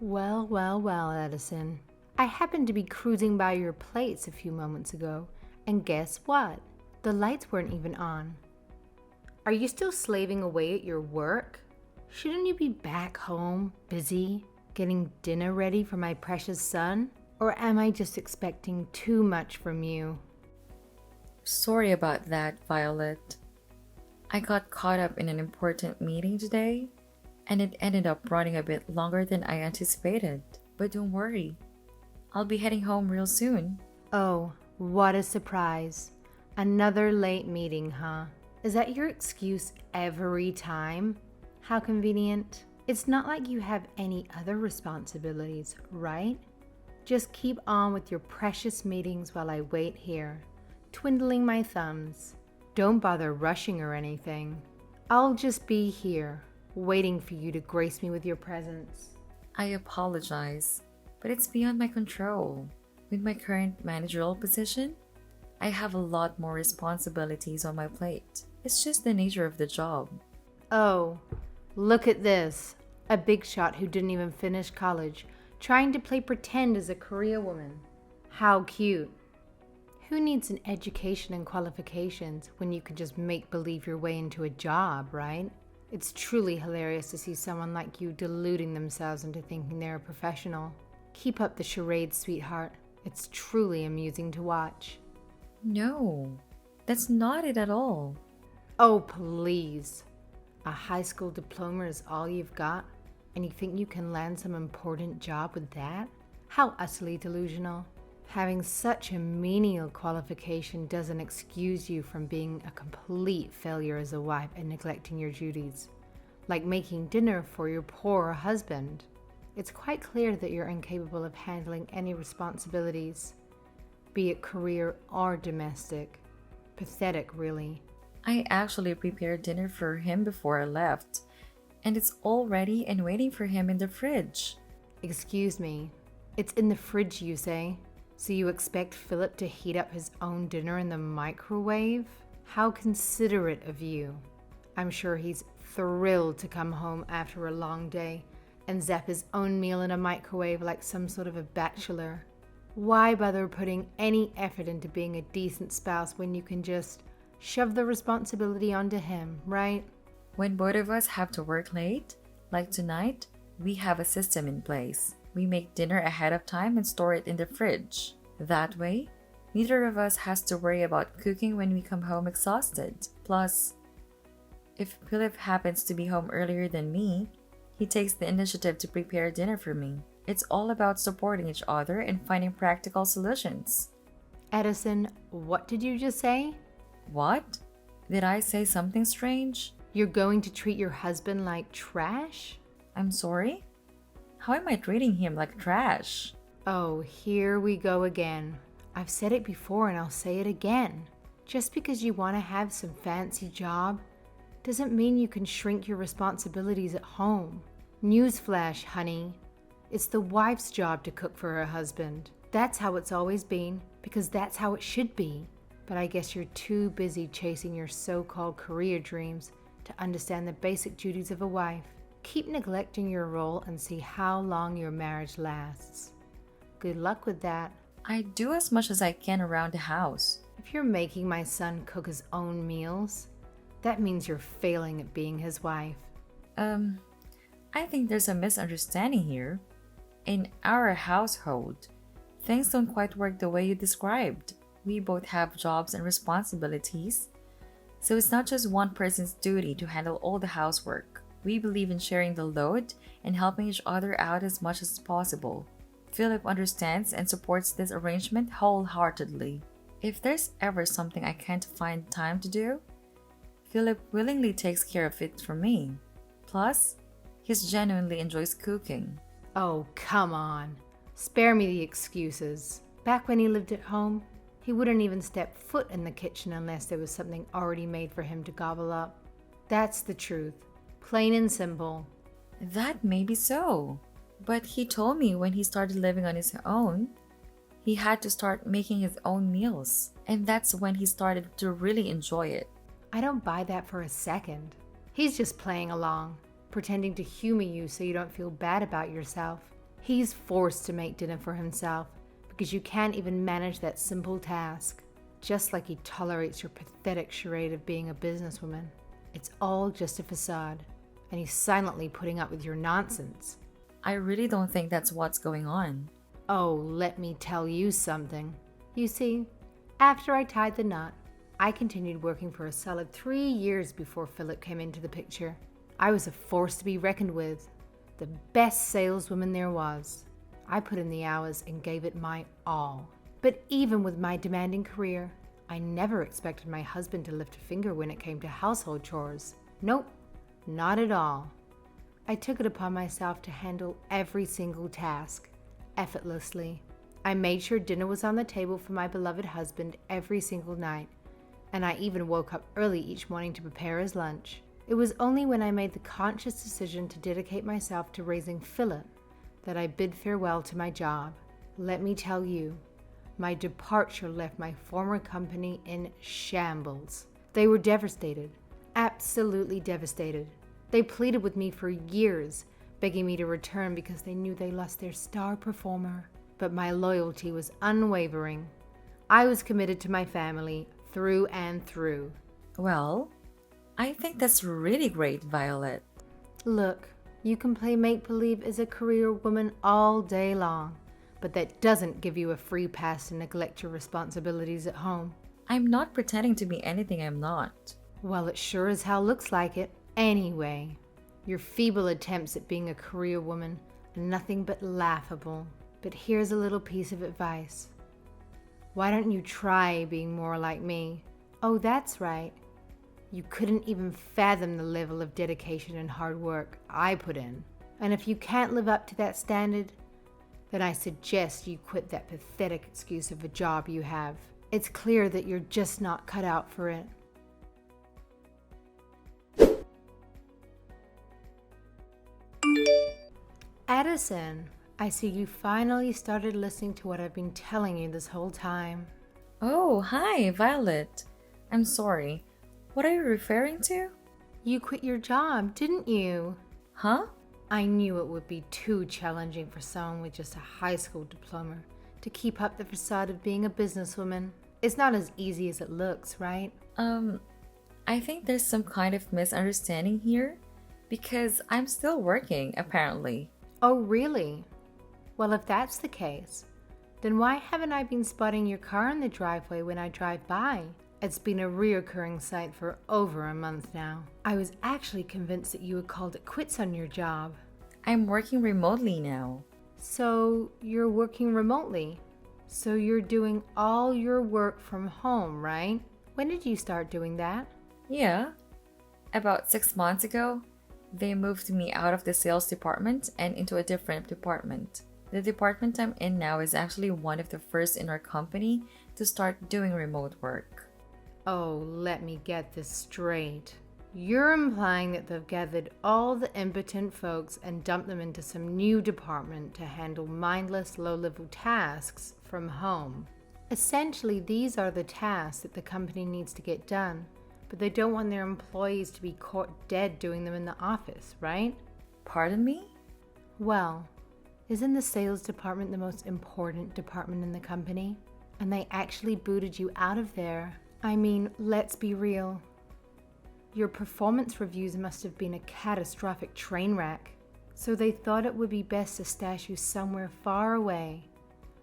Well, Edison. I happened to be cruising by your place a few moments ago, and guess what? The lights weren't even on. Are you still slaving away at your work? Shouldn't you be back home, busy, getting dinner ready for my precious son? Or am I just expecting too much from you? Sorry about that, Violet. I got caught up in an important meeting today, and it ended up running a bit longer than I anticipated. But don't worry, I'll be heading home real soon. Oh, what a surprise. Another late meeting, huh? Is that your excuse every time? How convenient. It's not like you have any other responsibilities, right? Just keep on with your precious meetings while I wait here, twiddling my thumbs. Don't bother rushing or anything. I'll just be here, waiting for you to grace me with your presence. I apologize, but it's beyond my control. With my current managerial position, I have a lot more responsibilities on my plate. It's just the nature of the job. Oh, look at this. A big shot who didn't even finish college, trying to play pretend as a career woman. How cute. Who needs an education and qualifications when you can just make believe your way into a job, right? It's truly hilarious to see someone like you deluding themselves into thinking they're a professional. Keep up the charade, sweetheart. It's truly amusing to watch. No, that's not it at all. Oh, please. A high school diploma is all you've got? And you think you can land some important job with that? How utterly delusional. Having such a menial qualification doesn't excuse you from being a complete failure as a wife and neglecting your duties, like making dinner for your poor husband. It's quite clear that you're incapable of handling any responsibilities, be it career or domestic. Pathetic, really. I actually prepared dinner for him before I left, and it's all ready and waiting for him in the fridge. Excuse me, it's in the fridge, you say? So you expect Philip to heat up his own dinner in the microwave? How considerate of you. I'm sure he's thrilled to come home after a long day and zap his own meal in a microwave like some sort of a bachelor. Why bother putting any effort into being a decent spouse when you can just shove the responsibility onto him, right? When both of us have to work late, like tonight, we have a system in place. We make dinner ahead of time and store it in the fridge. That way, neither of us has to worry about cooking when we come home exhausted. Plus, if Philip happens to be home earlier than me, he takes the initiative to prepare dinner for me. It's all about supporting each other and finding practical solutions. Edison, what did you just say? What? Did I say something strange? You're going to treat your husband like trash? I'm sorry? How am I treating him like trash? Oh, here we go again. I've said it before and I'll say it again. Just because you want to have some fancy job doesn't mean you can shrink your responsibilities at home. Newsflash, honey. It's the wife's job to cook for her husband. That's how it's always been, because that's how it should be. But I guess you're too busy chasing your so-called career dreams to understand the basic duties of a wife. Keep neglecting your role and see how long your marriage lasts. Good luck with that. I do as much as I can around the house. If you're making my son cook his own meals, that means you're failing at being his wife. I think there's a misunderstanding here. In our household, things don't quite work the way you described. We both have jobs and responsibilities, so it's not just one person's duty to handle all the housework. We believe in sharing the load and helping each other out as much as possible. Philip understands and supports this arrangement wholeheartedly. If there's ever something I can't find time to do, Philip willingly takes care of it for me. Plus, he genuinely enjoys cooking. Oh, come on. Spare me the excuses. Back when he lived at home, he wouldn't even step foot in the kitchen unless there was something already made for him to gobble up. That's the truth. Plain and simple. That may be so, but he told me when he started living on his own, he had to start making his own meals, and that's when he started to really enjoy it. I don't buy that for a second. He's just playing along, pretending to humor you so you don't feel bad about yourself. He's forced to make dinner for himself because you can't even manage that simple task. Just like he tolerates your pathetic charade of being a businesswoman. It's all just a facade, and he's silently putting up with your nonsense. I really don't think that's what's going on. Oh, let me tell you something. You see, after I tied the knot, I continued working for a solid 3 years before Philip came into the picture. I was a force to be reckoned with, the best saleswoman there was. I put in the hours and gave it my all. But even with my demanding career, I never expected my husband to lift a finger when it came to household chores. Nope, not at all. I took it upon myself to handle every single task, effortlessly. I made sure dinner was on the table for my beloved husband every single night, and I even woke up early each morning to prepare his lunch. It was only when I made the conscious decision to dedicate myself to raising Philip that I bid farewell to my job. Let me tell you, my departure left my former company in shambles. They were devastated, absolutely devastated. They pleaded with me for years, begging me to return because they knew they lost their star performer. But my loyalty was unwavering. I was committed to my family through and through. Well, I think that's really great, Violet. Look, you can play make-believe as a career woman all day long, but that doesn't give you a free pass to neglect your responsibilities at home. I'm not pretending to be anything I'm not. Well, it sure as hell looks like it. Anyway, your feeble attempts at being a career woman are nothing but laughable. But here's a little piece of advice. Why don't you try being more like me? Oh, that's right. You couldn't even fathom the level of dedication and hard work I put in. And if you can't live up to that standard, then I suggest you quit that pathetic excuse of a job you have. It's clear that you're just not cut out for it. Addison, I see you finally started listening to what I've been telling you this whole time. Oh, hi, Violet. I'm sorry. What are you referring to? You quit your job, didn't you? Huh? I knew it would be too challenging for someone with just a high school diploma to keep up the facade of being a businesswoman. It's not as easy as it looks, right? I think there's some kind of misunderstanding here because I'm still working, apparently. Oh, really? Well, if that's the case, then why haven't I been spotting your car in the driveway when I drive by? It's been a reoccurring sight for over a month now. I was actually convinced that you had called it quits on your job. I'm working remotely now. So you're working remotely? So you're doing all your work from home, right? When did you start doing that? Yeah. About 6 months ago, they moved me out of the sales department and into a different department. The department I'm in now is actually one of the first in our company to start doing remote work. Oh, let me get this straight. You're implying that they've gathered all the impotent folks and dumped them into some new department to handle mindless, low-level tasks from home. Essentially, these are the tasks that the company needs to get done, but they don't want their employees to be caught dead doing them in the office, right? Pardon me? Well, isn't the sales department the most important department in the company? And they actually booted you out of there. I mean, let's be real. Your performance reviews must have been a catastrophic train wreck. So they thought it would be best to stash you somewhere far away,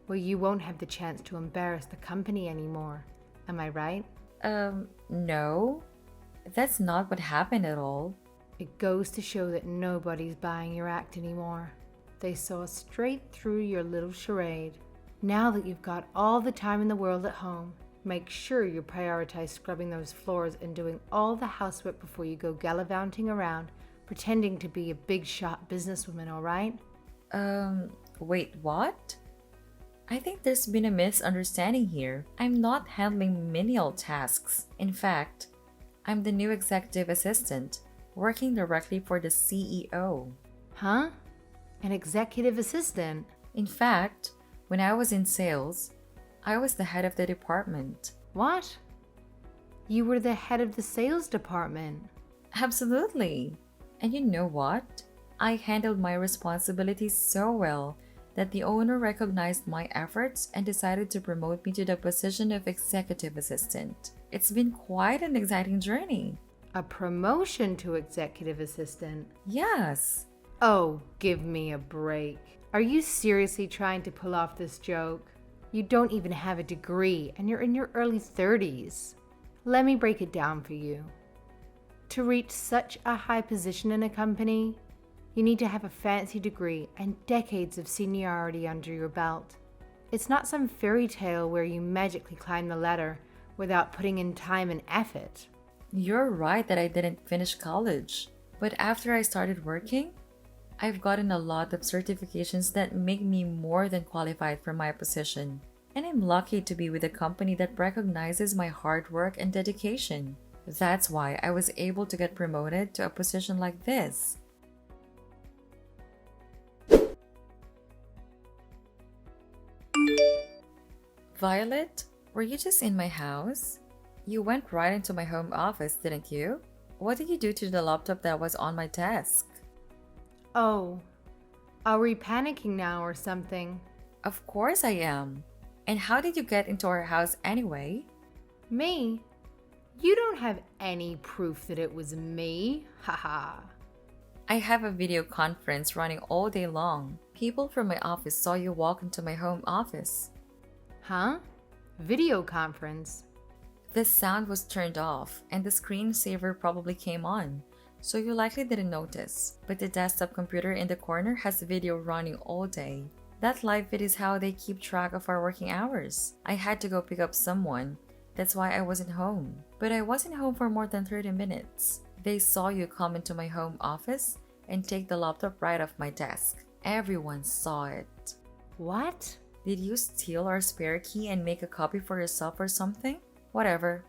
where you won't have the chance to embarrass the company anymore. Am I right? No. That's not what happened at all. It goes to show that nobody's buying your act anymore. They saw straight through your little charade. Now that you've got all the time in the world at home, make sure you prioritize scrubbing those floors and doing all the housework before you go gallivanting around, pretending to be a big shot businesswoman, all right? Wait, what? I think there's been a misunderstanding here. I'm not handling menial tasks. In fact, I'm the new executive assistant, working directly for the CEO. Huh? An executive assistant? In fact, when I was in sales, I was the head of the department. What? You were the head of the sales department? Absolutely. And you know what? I handled my responsibilities so well that the owner recognized my efforts and decided to promote me to the position of executive assistant. It's been quite an exciting journey. A promotion to executive assistant? Yes. Oh, give me a break. Are you seriously trying to pull off this joke? You don't even have a degree and you're in your early 30s. Let me break it down for you. To reach such a high position in a company, you need to have a fancy degree and decades of seniority under your belt. It's not some fairy tale where you magically climb the ladder without putting in time and effort. You're right that I didn't finish college, but after I started working, I've gotten a lot of certifications that make me more than qualified for my position. And I'm lucky to be with a company that recognizes my hard work and dedication. That's why I was able to get promoted to a position like this. Violet, were you just in my house? You went right into my home office, didn't you? What did you do to the laptop that was on my desk? Oh, are we panicking now or something? Of course I am. And how did you get into our house anyway? Me? You don't have any proof that it was me. Haha. I have a video conference running all day long. People from my office saw you walk into my home office. Huh? Video conference? The sound was turned off and the screensaver probably came on, so you likely didn't notice. But the desktop computer in the corner has video running all day. That live feed is how they keep track of our working hours. I had to go pick up someone. That's why I wasn't home. But I wasn't home for more than 30 minutes. They saw you come into my home office and take the laptop right off my desk. Everyone saw it. What? Did you steal our spare key and make a copy for yourself or something? Whatever.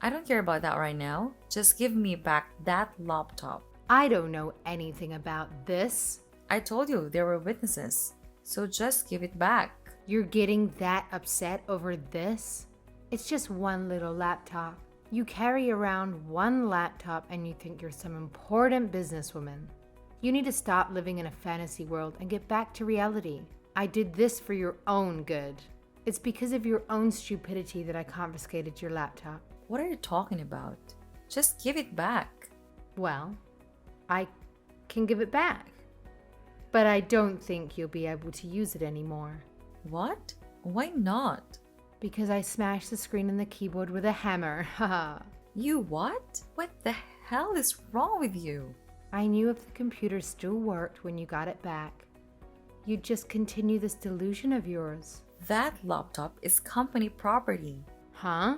I don't care about that right now. Just give me back that laptop. I don't know anything about this. I told you there were witnesses. So just give it back. You're getting that upset over this? It's just one little laptop. You carry around one laptop and you think you're some important businesswoman. You need to stop living in a fantasy world and get back to reality. I did this for your own good. It's because of your own stupidity that I confiscated your laptop. What are you talking about? Just give it back. Well, I can give it back. But I don't think you'll be able to use it anymore. What? Why not? Because I smashed the screen and the keyboard with a hammer. Haha. You what? What the hell is wrong with you? I knew if the computer still worked when you got it back, you'd just continue this delusion of yours. That laptop is company property. Huh?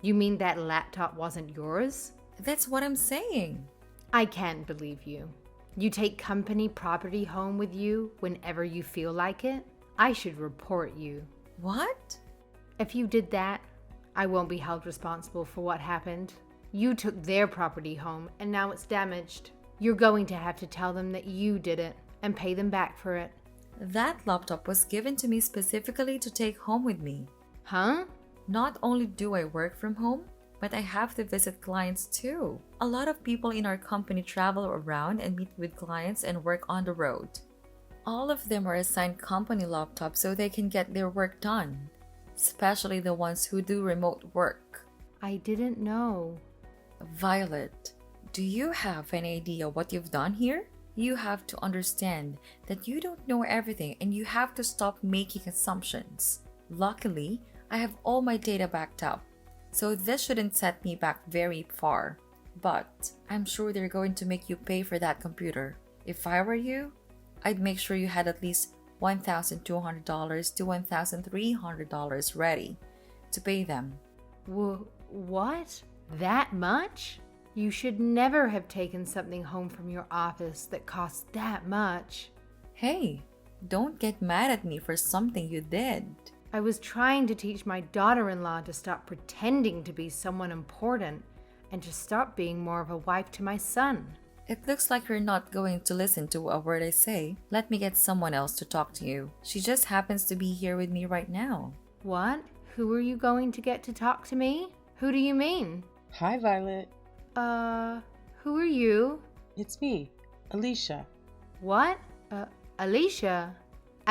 You mean that laptop wasn't yours? That's what I'm saying. I can't believe you. You take company property home with you whenever you feel like it? I should report you. What? If you did that, I won't be held responsible for what happened. You took their property home and now it's damaged. You're going to have to tell them that you did it and pay them back for it. That laptop was given to me specifically to take home with me. Huh? Not only do I work from home, but I have to visit clients too. A lot of people in our company travel around and meet with clients and work on the road. All of them are assigned company laptops so they can get their work done, especially the ones who do remote work. I didn't know. Violet, do you have any idea what you've done here? You have to understand that you don't know everything and you have to stop making assumptions. Luckily, I have all my data backed up, so this shouldn't set me back very far. But I'm sure they're going to make you pay for that computer. If I were you, I'd make sure you had at least $1,200 to $1,300 ready to pay them. What? That much? You should never have taken something home from your office that costs that much. Hey, don't get mad at me for something you did. I was trying to teach my daughter-in-law to stop pretending to be someone important and to stop being more of a wife to my son. It looks like you're not going to listen to a word I say. Let me get someone else to talk to you. She just happens to be here with me right now. What? Who are you going to get to talk to me? Who do you mean? Hi, Violet. Who are you? It's me, Alicia. What? Alicia?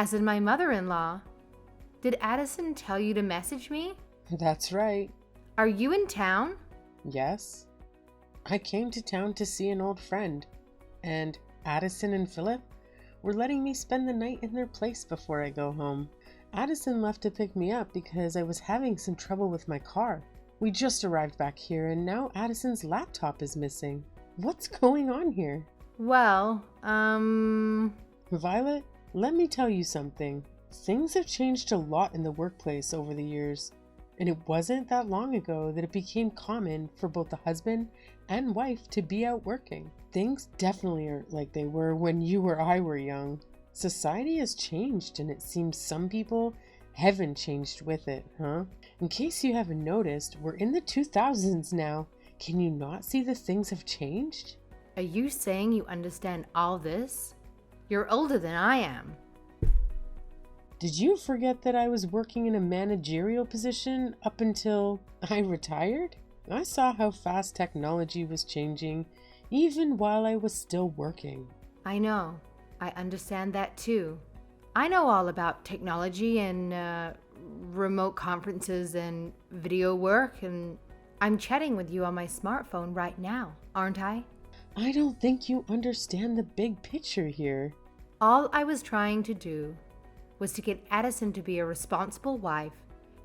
As in my mother-in-law. Did Addison tell you to message me? That's right. Are you in town? Yes. I came to town to see an old friend, and Addison and Philip were letting me spend the night in their place before I go home. Addison left to pick me up because I was having some trouble with my car. We just arrived back here, and now Addison's laptop is missing. What's going on here? Well, Violet, let me tell you something. Things have changed a lot in the workplace over the years, and it wasn't that long ago that it became common for both the husband and wife to be out working. Things definitely aren't like they were when you or I were young. Society has changed, and it seems some people haven't changed with it, huh? In case you haven't noticed, we're in the 2000s now. Can you not see that things have changed? are you saying you understand all this? You're older than I am. Did you forget that I was working in a managerial position up until I retired? I saw how fast technology was changing, even while I was still working. I know. I understand that too. I know all about technology and remote conferences and video work, and I'm chatting with you on my smartphone right now, aren't I? I don't think you understand the big picture here. All I was trying to do was to get Addison to be a responsible wife,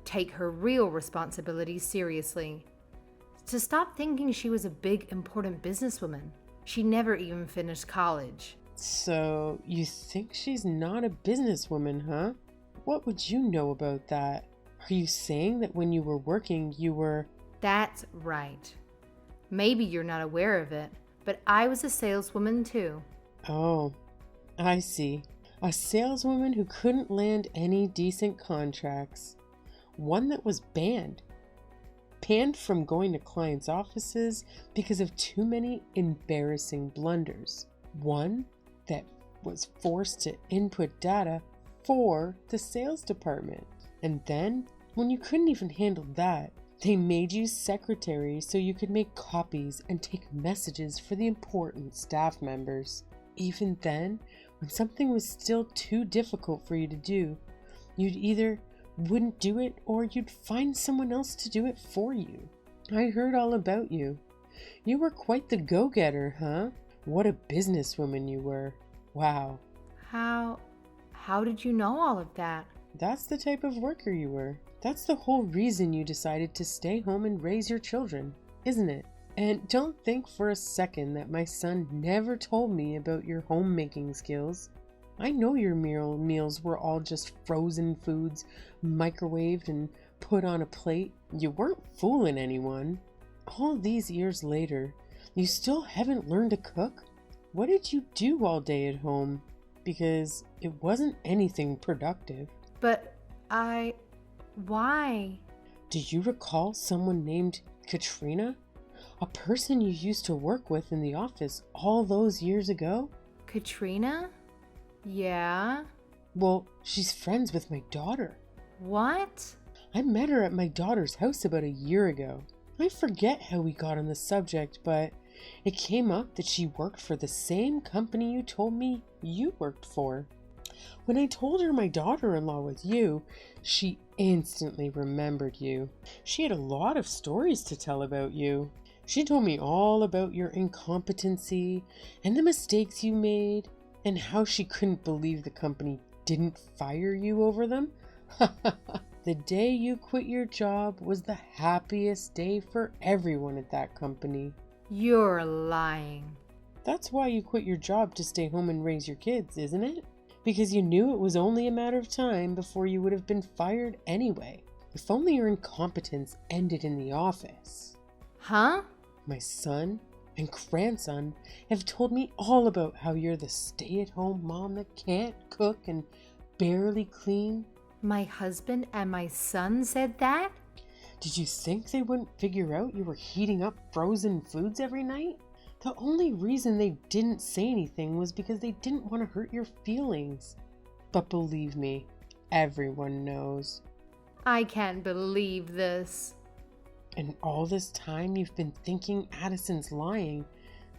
take her real responsibilities seriously, to stop thinking she was a big, important businesswoman. She never even finished college. So, you think she's not a businesswoman, huh? What would you know about that? Are you saying that when you were working, you were... That's right. Maybe you're not aware of it, but I was a saleswoman too. Oh, I see. A saleswoman who couldn't land any decent contracts. One that was banned. Banned from going to clients' offices because of too many embarrassing blunders. One that was forced to input data for the sales department. And then, when you couldn't even handle that, they made you secretary so you could make copies and take messages for the important staff members. Even then, when something was still too difficult for you to do, you'd either wouldn't do it or you'd find someone else to do it for you. I heard all about you. You were quite the go-getter, huh? What a businesswoman you were. Wow. How did you know all of that? That's the type of worker you were. That's the whole reason you decided to stay home and raise your children, isn't it? And don't think for a second that my son never told me about your homemaking skills. I know your meals were all just frozen foods, microwaved and put on a plate. You weren't fooling anyone. All these years later, you still haven't learned to cook? What did you do all day at home? Because it wasn't anything productive. But why? Do you recall someone named Katrina? A person you used to work with in the office all those years ago? Katrina? Yeah? Well, she's friends with my daughter. What? I met her at my daughter's house about a year ago. I forget how we got on the subject, but it came up that she worked for the same company you told me you worked for. When I told her my daughter-in-law was you, she instantly remembered you. She had a lot of stories to tell about you. She told me all about your incompetency and the mistakes you made and how she couldn't believe the company didn't fire you over them. The day you quit your job was the happiest day for everyone at that company. You're lying. That's why you quit your job to stay home and raise your kids, isn't it? Because you knew it was only a matter of time before you would have been fired anyway. If only your incompetence ended in the office. Huh? My son and grandson have told me all about how you're the stay-at-home mom that can't cook and barely clean. My husband and my son said that? Did you think they wouldn't figure out you were heating up frozen foods every night? The only reason they didn't say anything was because they didn't want to hurt your feelings. But believe me, everyone knows. I can't believe this. And all this time you've been thinking Addison's lying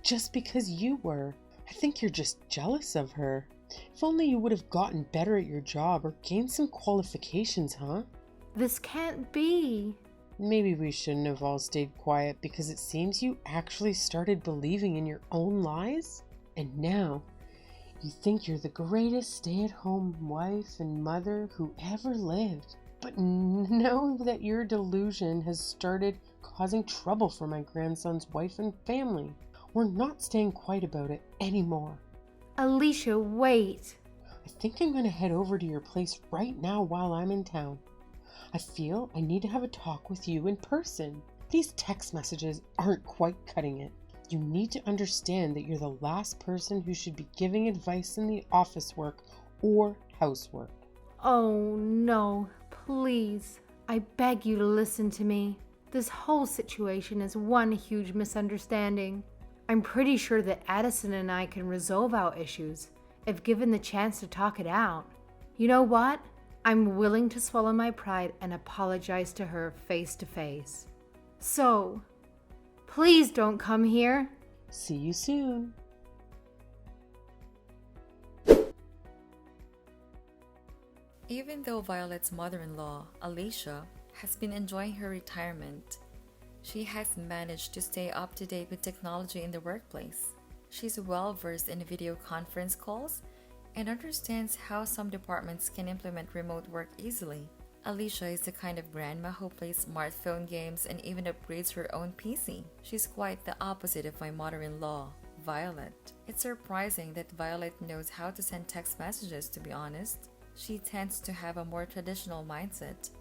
just because you were. I think you're just jealous of her. If only you would have gotten better at your job or gained some qualifications, huh? This can't be. Maybe we shouldn't have all stayed quiet because it seems you actually started believing in your own lies? And now, you think you're the greatest stay-at-home wife and mother who ever lived. But know that your delusion has started causing trouble for my grandson's wife and family. We're not staying quiet about it anymore. Alicia, wait. I think I'm going to head over to your place right now while I'm in town. I feel I need to have a talk with you in person. These text messages aren't quite cutting it. You need to understand that you're the last person who should be giving advice in the office work or housework. Oh no, please. I beg you to listen to me. This whole situation is one huge misunderstanding. I'm pretty sure that Addison and I can resolve our issues if given the chance to talk it out. You know what? I'm willing to swallow my pride and apologize to her face to face. So, please don't come here. See you soon. Even though Violet's mother-in-law, Alicia, has been enjoying her retirement, she has managed to stay up to date with technology in the workplace. She's well versed in video conference calls and understands how some departments can implement remote work easily. Alicia is the kind of grandma who plays smartphone games and even upgrades her own PC. She's quite the opposite of my mother-in-law, Violet. It's surprising that Violet knows how to send text messages, to be honest. She tends to have a more traditional mindset,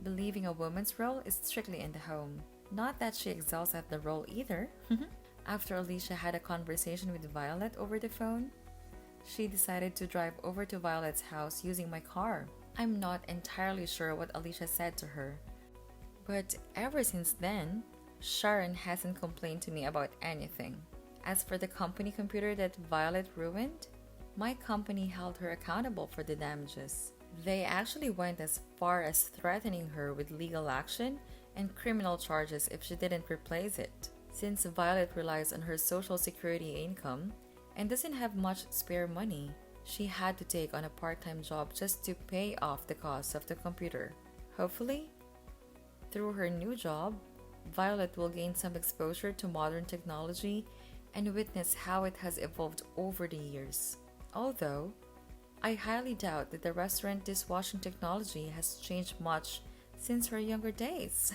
believing a woman's role is strictly in the home. Not that she excels at the role either. After Alicia had a conversation with Violet over the phone, she decided to drive over to Violet's house using my car. I'm not entirely sure what Alicia said to her, but ever since then, Sharon hasn't complained to me about anything. As for the company computer that Violet ruined, my company held her accountable for the damages. They actually went as far as threatening her with legal action and criminal charges if she didn't replace it. Since Violet relies on her social security income and doesn't have much spare money, she had to take on a part-time job just to pay off the cost of the computer. Hopefully, through her new job, Violet will gain some exposure to modern technology and witness how it has evolved over the years. Although, I highly doubt that the restaurant dishwashing technology has changed much since her younger days.